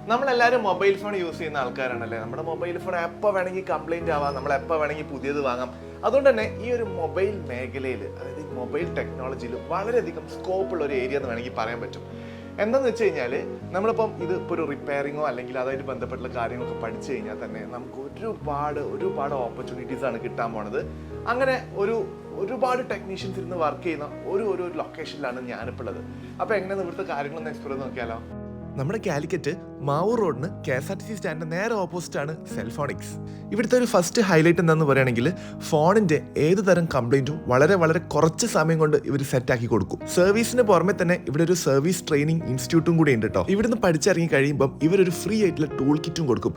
നമ്മളെല്ലാവരും mobile phone use ചെയ്യുന്ന ആൾക്കാരാണല്ലേ. നമ്മുടെ മൊബൈൽ ഫോൺ എപ്പോൾ വേണമെങ്കിൽ കംപ്ലൈൻറ്റ് ആവാം, നമ്മൾ എപ്പോൾ വേണമെങ്കിൽ പുതിയത് വാങ്ങാം. അതുകൊണ്ട് തന്നെ ഈ ഒരു മൊബൈൽ മേഖലയിൽ, അതായത് മൊബൈൽ ടെക്നോളജിയിൽ വളരെയധികം സ്കോപ്പുള്ള ഒരു ഏരിയ എന്ന് വേണമെങ്കിൽ പറയാൻ പറ്റും. എന്താണെന്ന് വെച്ച് കഴിഞ്ഞാൽ നമ്മളിപ്പം ഇതിപ്പോൾ ഒരു റിപ്പയറിങ്ങോ അല്ലെങ്കിൽ അതുമായിട്ട് ബന്ധപ്പെട്ടുള്ള കാര്യങ്ങളൊക്കെ പഠിച്ചു കഴിഞ്ഞാൽ തന്നെ നമുക്ക് ഒരുപാട് ഓപ്പർച്യൂണിറ്റീസാണ് കിട്ടാൻ പോണത്. അങ്ങനെ ഒരുപാട് ടെക്നീഷ്യൻസ് ഇരുന്ന് വർക്ക് ചെയ്യുന്ന ഒരു ലൊക്കേഷനിലാണ് ഞാനിപ്പോൾ ഉള്ളത്. അപ്പോൾ എങ്ങനെയാണ് ഇവിടുത്തെ കാര്യങ്ങളൊന്ന് എക്സ്പ്ലോർ ചെയ്ത് നോക്കിയാലോ? നമ്മുടെ കാലിക്കറ്റ് മാവൂർ റോഡിന് KSRTC സ്റ്റാൻഡിന് നേരെ ഓപ്പോസിറ്റാണ് സെൽഫോണിക്സ്. ഇവിടുത്തെ ഒരു ഫസ്റ്റ് ഹൈലൈറ്റ് എന്താണെന്ന് പറയുകയാണെങ്കിൽ ഫോണിൻ്റെ ഏത് തരം കംപ്ലൈൻറ്റും വളരെ കുറച്ച് സമയം കൊണ്ട് ഇവർ സെറ്റാക്കി കൊടുക്കും. സർവീസിന് പുറമെ തന്നെ ഇവിടെ ഒരു സർവീസ് ട്രെയിനിങ് ഇൻസ്റ്റിറ്റ്യൂട്ടും കൂടി ഉണ്ട് കേട്ടോ. ഇവിടുന്ന് പഠിച്ചിറങ്ങി കഴിയുമ്പം ഇവരൊരു ഫ്രീ ആയിട്ടുള്ള ടൂൾ കിറ്റും കൊടുക്കും.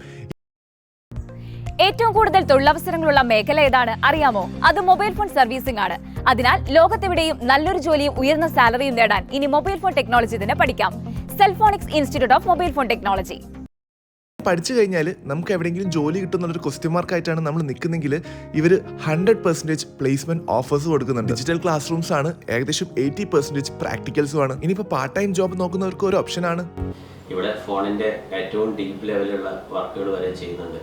ഏറ്റവും കൂടുതൽ തൊഴിലവസരങ്ങളുള്ള മേഖല ഏതാണ് അറിയാമോ? അത് മൊബൈൽ ഫോൺ സർവീസിംഗ് ആണ്. അതിനാൽ ലോകത്തെവിടെയും നല്ലൊരു ജോലിയും ഉയർന്ന സാലറിയും നേടാൻ ഇനി മൊബൈൽ ഫോൺ ടെക്നോളജി തന്നെ പഠിക്കാം. Cellphonix institute of mobile phone technology. പഠിച്ചു കഴിഞ്ഞാൽ നമുക്ക് എവിടെയെങ്കിലും ജോലി കിട്ടുന്നൊരു ക്വസ്റ്റ്യൻ മാർക്കായിട്ടാണ് നമ്മൾ നിൽക്കുന്നെങ്കിൽ ഇവർ 100% പ്ലേസ്മെന്റ് ഓഫേഴ്സ് കൊടുക്കുന്നുണ്ട്. ഡിജിറ്റൽ ക്ലാസ് റൂംസ് ആണ്, ഏകദേശം 80% പ്രാക്ടിക്കൽസും ആണ്. ഇനിയിപ്പോൾ പാർട്ട് ടൈം ജോബ് നോക്കുന്നവർക്ക് ഒരു ഓപ്ഷനാണ്. ഇവിടെ ഫോണിന്റെ ഏറ്റവും ഡീപ്പ് ലെവലിലുള്ള വർക്കുകൾ വരെ ചെയ്യുന്നുണ്ട്.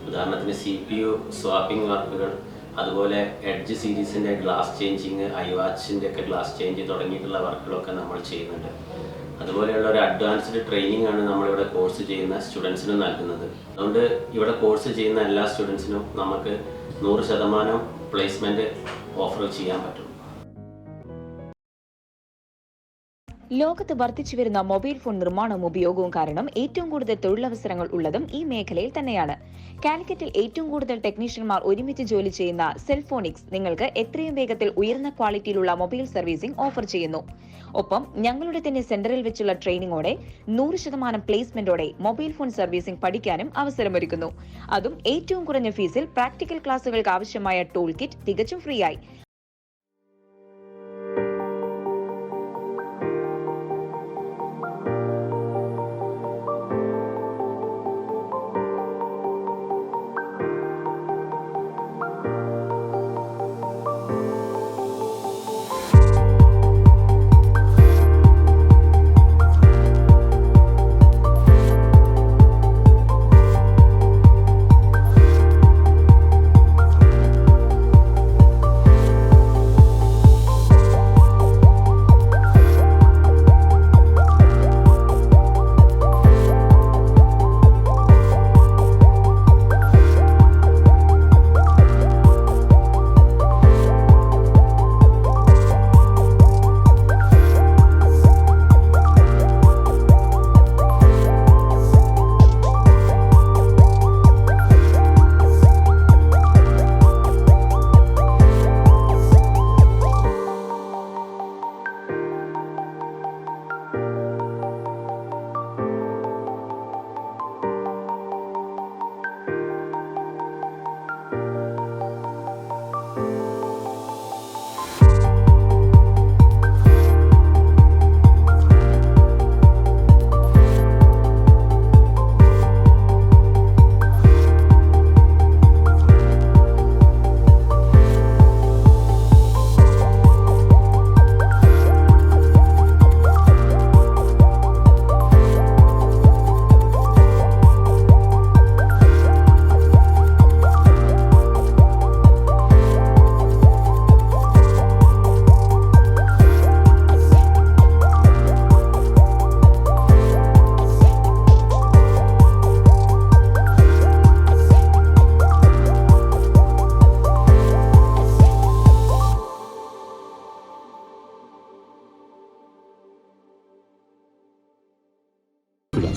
ഉദാഹരണത്തിന് CPU സ്വാപ്പിംഗ് വർക്കുകൾ, അതുപോലെ എഡ്ജ് സീരീസിന്റെ ഗ്ലാസ് ചേഞ്ചിങ്, iWatchന്റെ ഒക്കെ ഗ്ലാസ് ചേഞ്ച് തുടങ്ങിയിട്ടുള്ള വർക്കുകളൊക്കെ നമ്മൾ ചെയ്യുന്നുണ്ട്. അതുപോലെയുള്ള ഒരു അഡ്വാൻസ്ഡ് ട്രെയിനിങ് ആണ് നമ്മളിവിടെ കോഴ്സ് ചെയ്യുന്ന സ്റ്റുഡൻസിനും നൽകുന്നത്. അതുകൊണ്ട് ഇവിടെ കോഴ്സ് ചെയ്യുന്ന എല്ലാ സ്റ്റുഡൻസിനും നമുക്ക് 100% പ്ലേസ്മെന്റ് ഓഫർ ചെയ്യാൻ പറ്റും. ലോകത്ത് വർദ്ധിച്ചു വരുന്ന മൊബൈൽ ഫോൺ നിർമ്മാണവും ഉപയോഗവും കാരണം ഏറ്റവും കൂടുതൽ തൊഴിലവസരങ്ങൾ ഉള്ളതും ഈ മേഖലയിൽ തന്നെയാണ്. കാലിക്കറ്റിൽ ഏറ്റവും കൂടുതൽ ടെക്നീഷ്യന്മാർ ഒരുമിച്ച് ജോലി ചെയ്യുന്ന സെൽഫോണിക്സ് നിങ്ങൾക്ക് എത്രയും വേഗത്തിൽ ഉയർന്ന ക്വാളിറ്റിയിലുള്ള മൊബൈൽ സർവീസിംഗ് ഓഫർ ചെയ്യുന്നു. ഒപ്പം ഞങ്ങളുടെ തന്നെ സെന്ററിൽ വെച്ചുള്ള ട്രെയിനിങ്ങോടെ 100% പ്ലേസ്മെന്റോടെ മൊബൈൽ ഫോൺ സർവീസിംഗ് പഠിക്കാനും അവസരമൊരുക്കുന്നു. അതും ഏറ്റവും കുറഞ്ഞ ഫീസിൽ പ്രാക്ടിക്കൽ ക്ലാസുകൾക്ക് ആവശ്യമായ ടൂൾ കിറ്റ് തികച്ചും ഫ്രീ ആയി.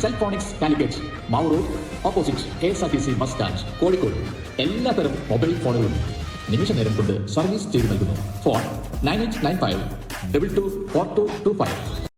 Cellphonix Calicut, Mavoor road opposite KSRTC bus stand, Kozhikode. എല്ലാത്തരം മൊബൈൽ ഫോണുകളും നിമിഷ നേരം കൊണ്ട് സർവീസ് ചെയ്തു നൽകുന്നു. ഫോൺ 9895 224225.